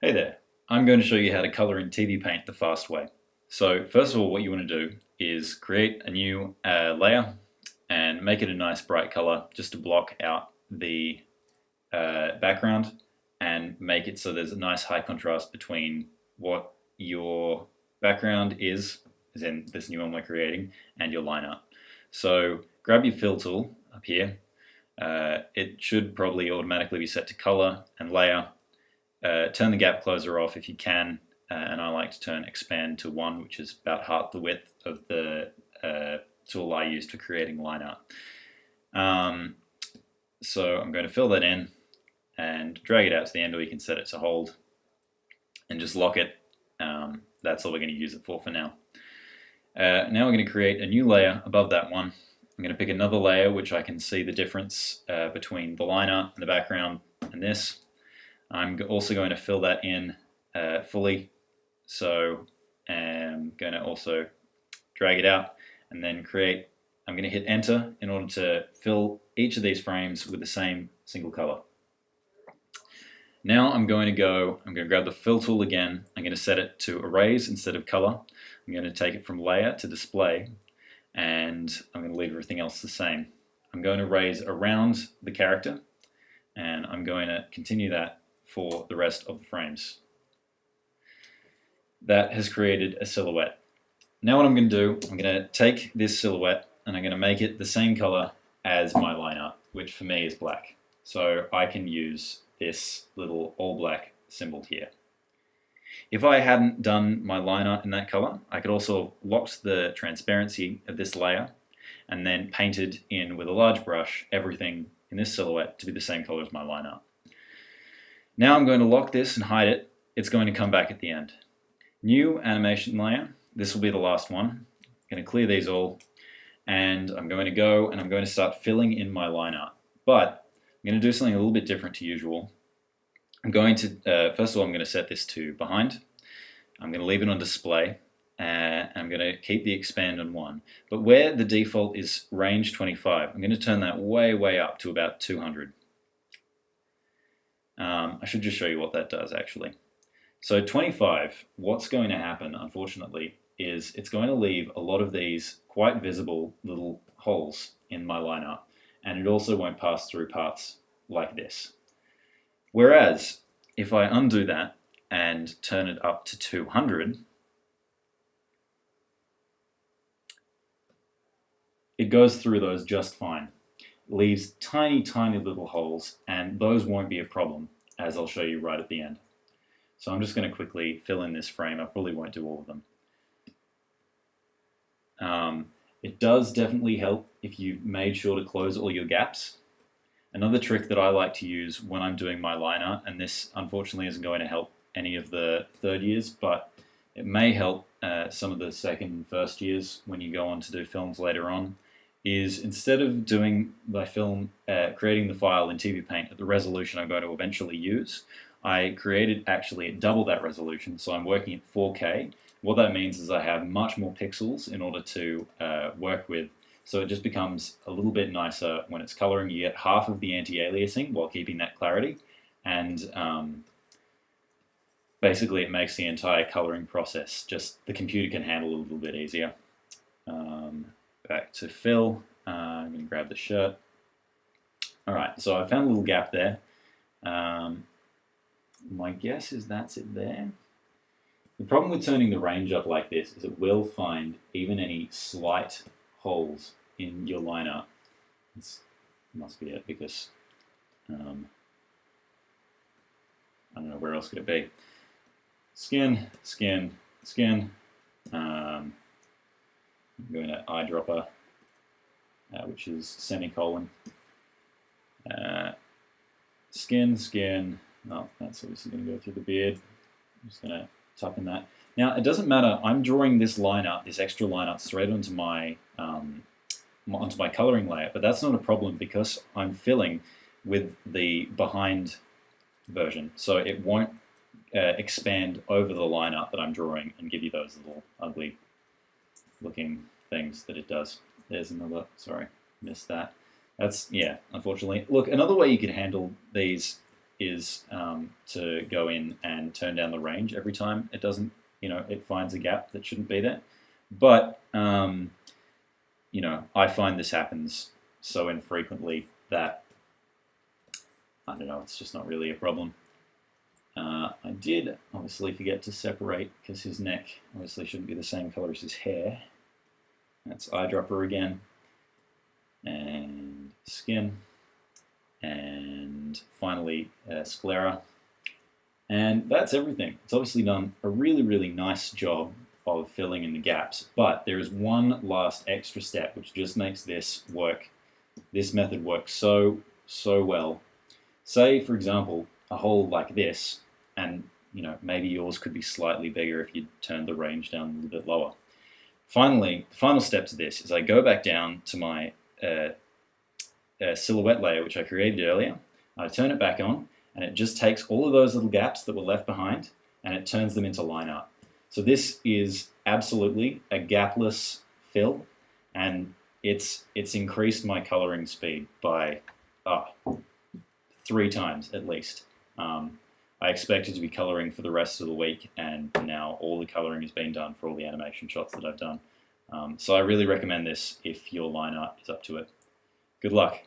Hey there, I'm going to show you how to color in Tvpaint the fast way. So first of all, what you want to do is create a new layer and make it a nice bright color just to block out the background and make it so there's a nice high contrast between what your background is, as in this new one we're creating, and your line art. So grab your fill tool up here. It should probably automatically be set to color and layer. Turn the gap closer off if you can, and I like to turn expand to 1, which is about half the width of the tool I used for creating line art. So I'm going to fill that in and drag it out to the end, or you can set it to hold and just lock it. That's all we're going to use it for now. Now we're going to create a new layer above that one. I'm going to pick another layer which I can see the difference between the line art and the background and this. I'm also going to fill that in fully, so I'm going to also drag it out and then create. I'm going to hit enter in order to fill each of these frames with the same single color. Now I'm going to grab the fill tool again. I'm going to set it to erase instead of color. I'm going to take it from layer to display, and I'm going to leave everything else the same. I'm going to erase around the character, and I'm going to continue that for the rest of the frames. That has created a silhouette. Now what I'm going to do, I'm going to take this silhouette and I'm going to make it the same color as my line art, which for me is black. So I can use this little all black symbol here. If I hadn't done my line art in that color, I could also have locked the transparency of this layer and then painted in with a large brush everything in this silhouette to be the same color as my line art. Now I'm going to lock this and hide it. It's going to come back at the end. New animation layer. This will be the last one. I'm going to clear these all, and I'm going to go and I'm going to start filling in my line art. But I'm going to do something a little bit different to usual. I'm going to, first of all, I'm going to set this to behind. I'm going to leave it on display, and I'm going to keep the expand on 1. But where the default is range 25, I'm going to turn that way up to about 200. I should just show you what that does actually. So 25, what's going to happen, unfortunately, is it's going to leave a lot of these quite visible little holes in my line art, and it also won't pass through parts like this. Whereas, if I undo that and turn it up to 200, it goes through those just fine. Leaves tiny little holes, and those won't be a problem, as I'll show you right at the end. So I'm just going to quickly fill in this frame. I probably won't do all of them. It does definitely help if you've made sure to close all your gaps. Another trick that I like to use when I'm doing my line art, and this unfortunately isn't going to help any of the third years, but it may help some of the second and first years when you go on to do films later on, is instead of doing my film, creating the file in Tvpaint at the resolution I'm going to eventually use, I created actually at double that resolution, so I'm working at 4K. What that means is I have much more pixels in order to work with, so it just becomes a little bit nicer when it's coloring. You get half of the anti-aliasing while keeping that clarity, and basically it makes the entire coloring process, just the computer can handle a little bit easier. Back to fill. I'm going to grab the shirt. Alright, so I found a little gap there. My guess is that's it there. The problem with turning the range up like this is it will find even any slight holes in your line art. This must be it, because I don't know where else could it be. Skin. I'm going to eyedropper, which is semicolon. Skin. Oh, that's obviously going to go through the beard. I'm just going to tuck in that. Now, it doesn't matter. I'm drawing this line art, this extra line art, straight onto my coloring layer, but that's not a problem because I'm filling with the behind version, so it won't expand over the line art that I'm drawing and give you those little ugly looking things that it does. There's another, sorry, missed that. That's, yeah, unfortunately. Look, another way you could handle these is to go in and turn down the range every time it doesn't, it finds a gap that shouldn't be there. But I find this happens so infrequently that I don't know, it's just not really a problem. I did obviously forget to separate because his neck obviously shouldn't be the same color as his hair. That's eyedropper again, and skin, and finally sclera. And that's everything. It's obviously done a really, really nice job of filling in the gaps, but there is one last extra step which just makes this method work so well. Say, for example, a hole like this, and maybe yours could be slightly bigger if you turned the range down a little bit lower. Finally, the final step to this is I go back down to my silhouette layer, which I created earlier. I turn it back on, and it just takes all of those little gaps that were left behind, and it turns them into line art. So this is absolutely a gapless fill, and it's increased my coloring speed by 3 times at least. I expected to be coloring for the rest of the week, and now all the coloring has been done for all the animation shots that I've done. So I really recommend this if your line art is up to it. Good luck.